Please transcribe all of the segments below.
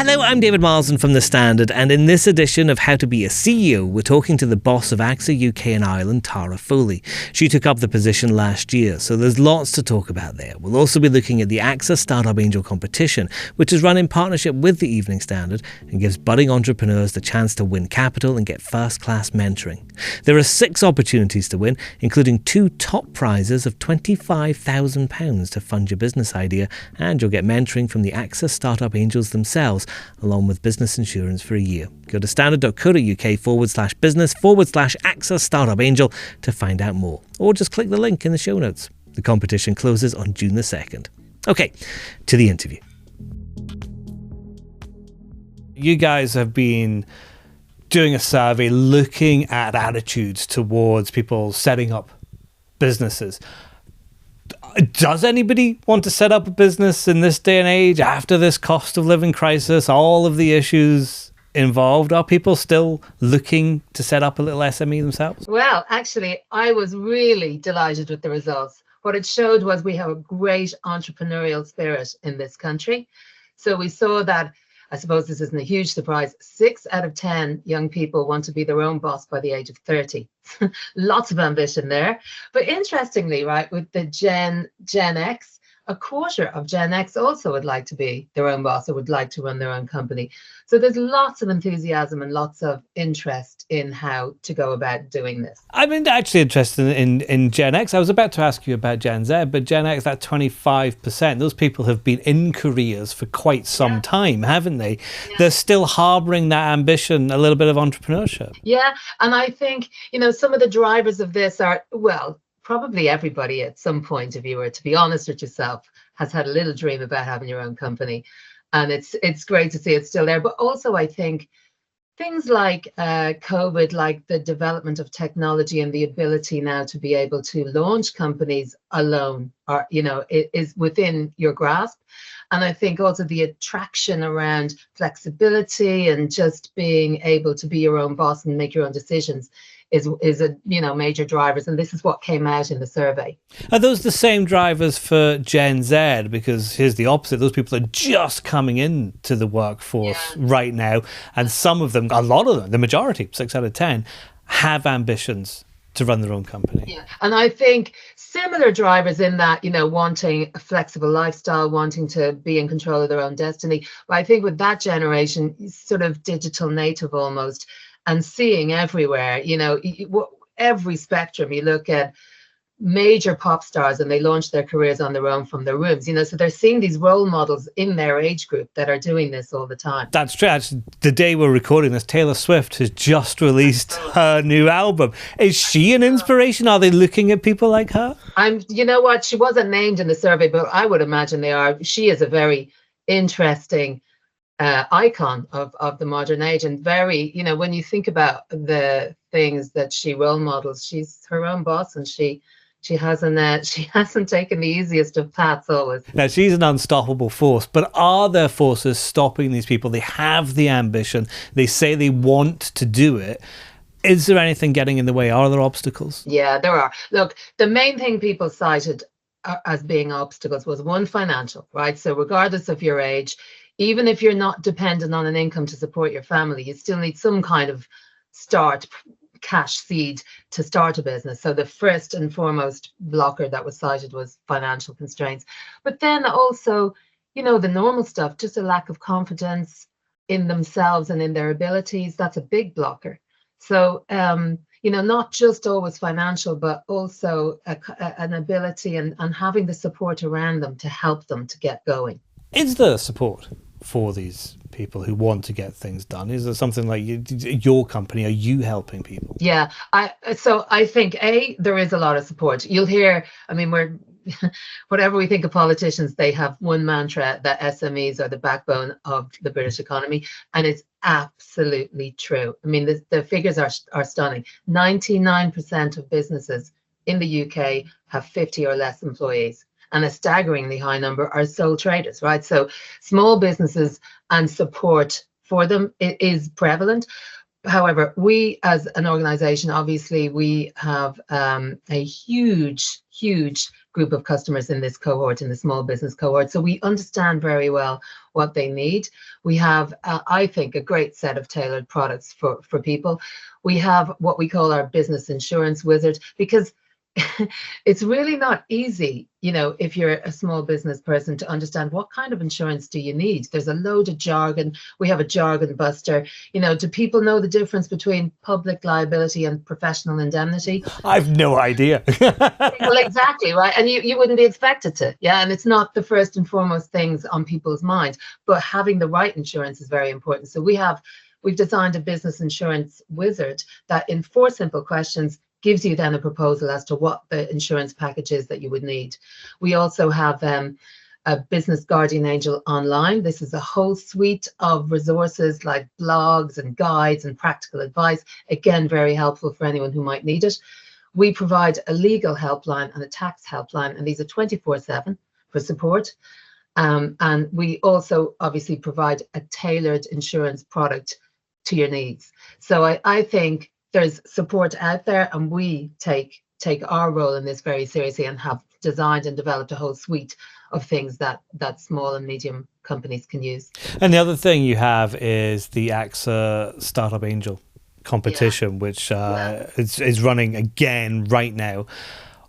Hello, I'm David Marsden from The Standard, and in this edition of How to Be a CEO, we're talking to the boss of AXA UK and Ireland, Tara Foley. She took up the position last year, so there's lots to talk about there. We'll also be looking at the AXA Startup Angel competition, which is run in partnership with the Evening Standard and gives budding entrepreneurs the chance to win capital and get first-class mentoring. There are 6 opportunities to win, including 2 top prizes of £25,000 to fund your business idea, and you'll get mentoring from the AXA Startup Angels themselves, along with business insurance for a year. Go to standard.co.uk/business/AXA Startup Angel to find out more, or just click the link in the show notes. The competition closes on June the 2nd. Okay, to the interview. You guys have been doing a survey looking at attitudes towards people setting up businesses. Does anybody want to set up a business in this day and age after this cost of living crisis, all of the issues involved? Are people still looking to set up a little SME themselves? Well, actually, I was really delighted with the results. What it showed was we have a great entrepreneurial spirit in this country. So we saw that, I suppose this isn't a huge surprise, 6 out of 10 young people want to be their own boss by the age of 30. Lots of ambition there. But interestingly, right, with the Gen X, a quarter of Gen X also would like to be their own boss or would like to run their own company. So there's lots of enthusiasm and lots of interest in how to go about doing this. I'm actually interested in Gen X. I was about to ask you about Gen Z, but Gen X, that 25%, those people have been in careers for quite some time, haven't they? Yeah. They're still harbouring that ambition, a little bit of entrepreneurship. Yeah, and I think, some of the drivers of this are, well, probably everybody at some point, if you were to be honest with yourself, has had a little dream about having your own company. And it's great to see it's still there. But also, I think things like COVID, like the development of technology and the ability now to be able to launch companies alone, are, is within your grasp. And I think also the attraction around flexibility and just being able to be your own boss and make your own decisions is a major drivers, and this is what came out in the survey. Are those the same drivers for Gen Z? Because here's the opposite: those people are just coming into the workforce right now, and some of them, a lot of them, the majority, 6 out of 10, have ambitions to run their own company. Yeah, and I think similar drivers in that, wanting a flexible lifestyle, wanting to be in control of their own destiny. But I think with that generation, sort of digital native almost, and seeing everywhere, every spectrum. You look at major pop stars and they launch their careers on their own from their rooms, so they're seeing these role models in their age group that are doing this all the time. That's true. Actually, the day we're recording this, Taylor Swift has just released her new album. Is she an inspiration? Are they looking at people like her? She wasn't named in the survey, but I would imagine they are. She is a very interesting icon of the modern age, and very, when you think about the things that she role models, she's her own boss, and she hasn't taken the easiest of paths always. Now, she's an unstoppable force, but are there forces stopping these people? They have the ambition, they say they want to do it. Is there anything getting in the way? Are there obstacles? Yeah, there are. Look, the main thing people cited as being obstacles was one, financial, right? So regardless of your age, even if you're not dependent on an income to support your family, you still need some kind of cash seed to start a business. So the first and foremost blocker that was cited was financial constraints. But then also, the normal stuff, just a lack of confidence in themselves and in their abilities, that's a big blocker. So, not just always financial, but also an ability and having the support around them to help them to get going. Is there support for these people who want to get things done? Is there something like your company? Are you helping people? Yeah, I think there is a lot of support. You'll hear, we're whatever we think of politicians, they have one mantra that SMEs are the backbone of the British economy, and it's absolutely true. The figures are stunning. 99% of businesses in the UK have 50 or less employees, and a staggeringly high number are sole traders, right? So small businesses and support for them is prevalent. However, we as an organization, obviously, we have a huge group of customers in this cohort, in the small business cohort. So we understand very well what they need. We have, I think, a great set of tailored products for people. We have what we call our business insurance wizard, because it's really not easy, if you're a small business person, to understand what kind of insurance do you need. There's a load of jargon. We have a jargon buster. Do people know the difference between public liability and professional indemnity? I've no idea. Well, exactly, right. And you wouldn't be expected to. Yeah. And it's not the first and foremost things on people's minds, but having the right insurance is very important. So we've designed a business insurance wizard that, in 4 simple questions, gives you then a proposal as to what the insurance package is that you would need. We also have a business guardian angel online. This is a whole suite of resources like blogs and guides and practical advice. Again, very helpful for anyone who might need it. We provide a legal helpline and a tax helpline, and these are 24/7 for support. And we also obviously provide a tailored insurance product to your needs. So I think there's support out there, and we take our role in this very seriously, and have designed and developed a whole suite of things that small and medium companies can use. And the other thing you have is the AXA Startup Angel competition, which is running again right now.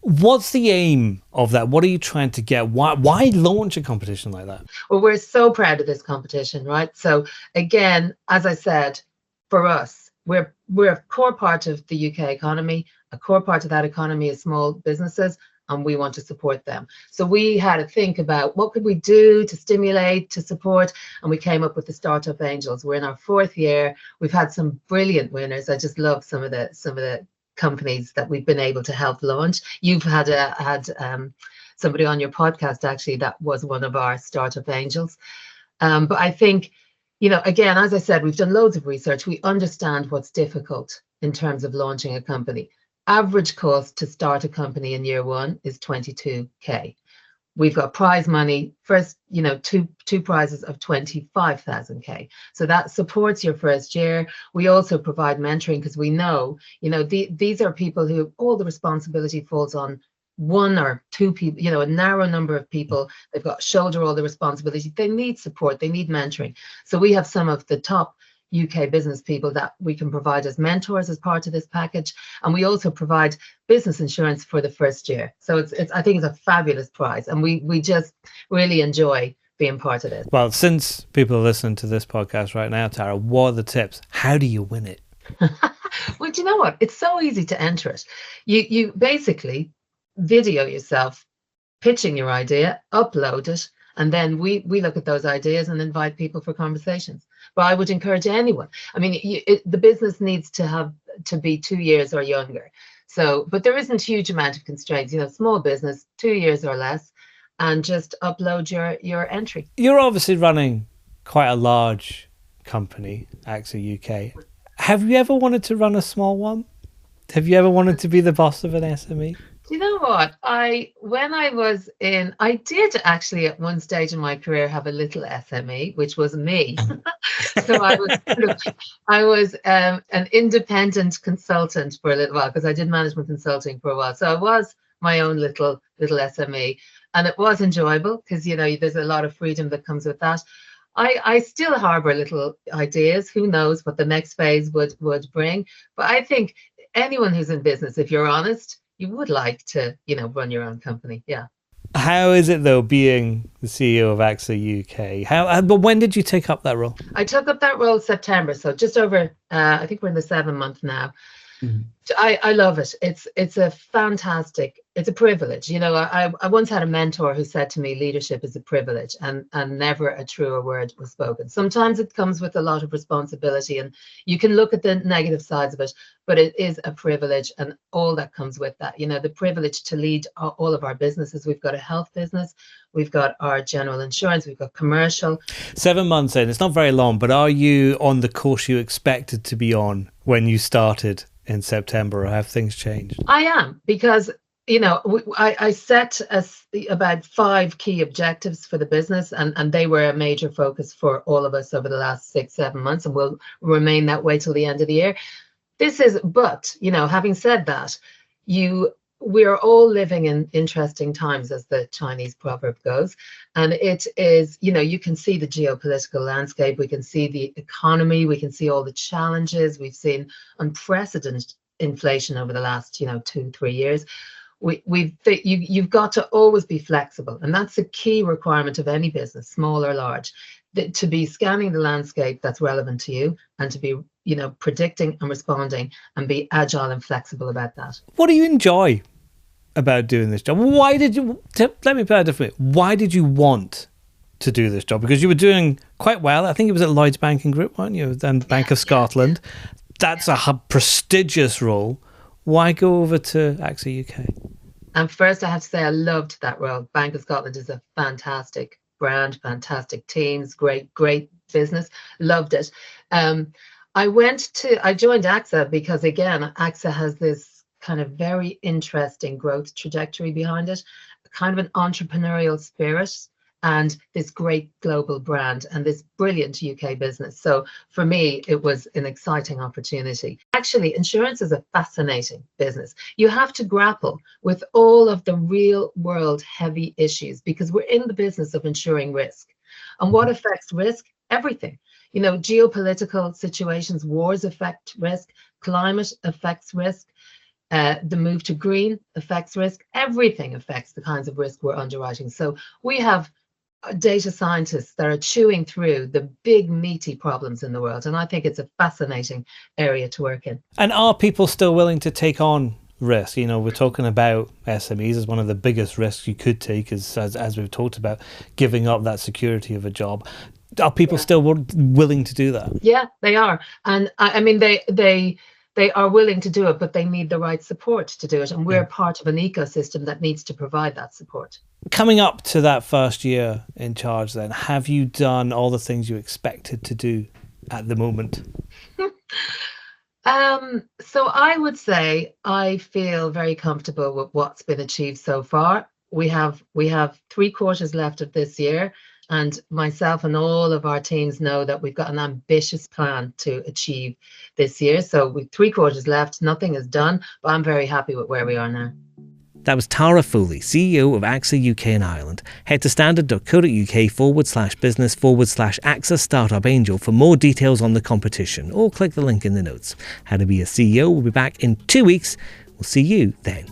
What's the aim of that? What are you trying to get? Why launch a competition like that? Well, we're so proud of this competition, right? So again, as I said, for us, we're a core part of the UK economy. A core part of that economy is small businesses, and we want to support them. So we had to think about what could we do to stimulate, to support, and we came up with the Startup Angels. We're in our 4th year. We've had some brilliant winners. I just love some of the companies that we've been able to help launch. You've had somebody on your podcast actually that was one of our Startup Angels. But I think, again, as I said, we've done loads of research. We understand what's difficult in terms of launching a company. Average cost to start a company in year 1 is 22K. We've got prize money, first, two prizes of 25,000K. So that supports your first year. We also provide mentoring, because we know, these are people who all the responsibility falls on 1 or 2 people, a narrow number of people. They've got to shoulder all the responsibility. They need support. They need mentoring. So we have some of the top UK business people that we can provide as mentors as part of this package. And we also provide business insurance for the first year. So I think it's a fabulous prize. And we just really enjoy being part of it. Well, since people are listening to this podcast right now, Tara, what are the tips? How do you win it? Well, do you know what? It's so easy to enter it. You basically video yourself pitching your idea, upload it, and then we look at those ideas and invite people for conversations. But I would encourage anyone. I mean, the business needs to be 2 years or younger. So, but there isn't a huge amount of constraints. Small business, 2 years or less, and just upload your entry. You're obviously running quite a large company, AXA UK. Have you ever wanted to run a small one? Have you ever wanted to be the boss of an SME? Do you know what? I did actually at one stage in my career have a little SME, which was me. So I was an independent consultant for a little while, because I did management consulting for a while. So I was my own little SME, and it was enjoyable, because there's a lot of freedom that comes with that. I still harbor little ideas. Who knows what the next phase would bring? But I think anyone who's in business, if you're honest, you would like to, run your own company. Yeah. How is it, though, being the CEO of AXA UK? But when did you take up that role? I took up that role September. So just over, I think we're in the 7th month now. Mm-hmm. I love it. It's a privilege. I once had a mentor who said to me, leadership is a privilege, and never a truer word was spoken. Sometimes it comes with a lot of responsibility, and you can look at the negative sides of it, but it is a privilege, and all that comes with that. The privilege to lead all of our businesses. We've got a health business, we've got our general insurance, we've got commercial. 7 months in, it's not very long, but are you on the course you expected to be on when you started in September, or have things changed? I am, because I set about 5 key objectives for the business, and they were a major focus for all of us over the last 6-7 months, and will remain that way till the end of the year. But having said that, we are all living in interesting times, as the Chinese proverb goes. And it is, you can see the geopolitical landscape, we can see the economy, we can see all the challenges. We've seen unprecedented inflation over the last, 2-3 years. You've got to always be flexible. And that's a key requirement of any business, small or large, to be scanning the landscape that's relevant to you, and to be, predicting and responding, and be agile and flexible about that. What do you enjoy about doing this job? Let me put it differently. Why did you want to do this job? Because you were doing quite well. I think it was at Lloyds Banking Group, weren't you? Then Bank of Scotland. That's a prestigious role. Why go over to AXA UK? And first, I have to say, I loved that role. Bank of Scotland is a fantastic brand, fantastic teams, great business. Loved it. I joined AXA because, again, AXA has this kind of very interesting growth trajectory behind it, kind of an entrepreneurial spirit, and this great global brand, and this brilliant UK business. So for me, it was an exciting opportunity. Actually, insurance is a fascinating business. You have to grapple with all of the real world heavy issues, because we're in the business of insuring risk. And what affects risk? Everything. Geopolitical situations, wars affect risk, climate affects risk, the move to green affects risk. Everything affects the kinds of risk we're underwriting. So we have data scientists that are chewing through the big meaty problems in the world, and I think it's a fascinating area to work in. And are people still willing to take on risk? We're talking about SMEs as one of the biggest risks you could take, as we've talked about, giving up that security of a job. Are people still willing to do that? Yeah, they are. And I mean, they are willing to do it, but they need the right support to do it. And we're part of an ecosystem that needs to provide that support. Coming up to that first year in charge then, have you done all the things you expected to do at the moment? So I would say I feel very comfortable with what's been achieved so far. We have 3 quarters left of this year, and myself and all of our teams know that we've got an ambitious plan to achieve this year. So with 3 quarters left, nothing is done, but I'm very happy with where we are now. That was Tara Foley, CEO of AXA UK and Ireland. Head to standard.co.uk/business/AXA Startup Angel for more details on the competition, or click the link in the notes. How to be a CEO will be back in 2 weeks. We'll see you then.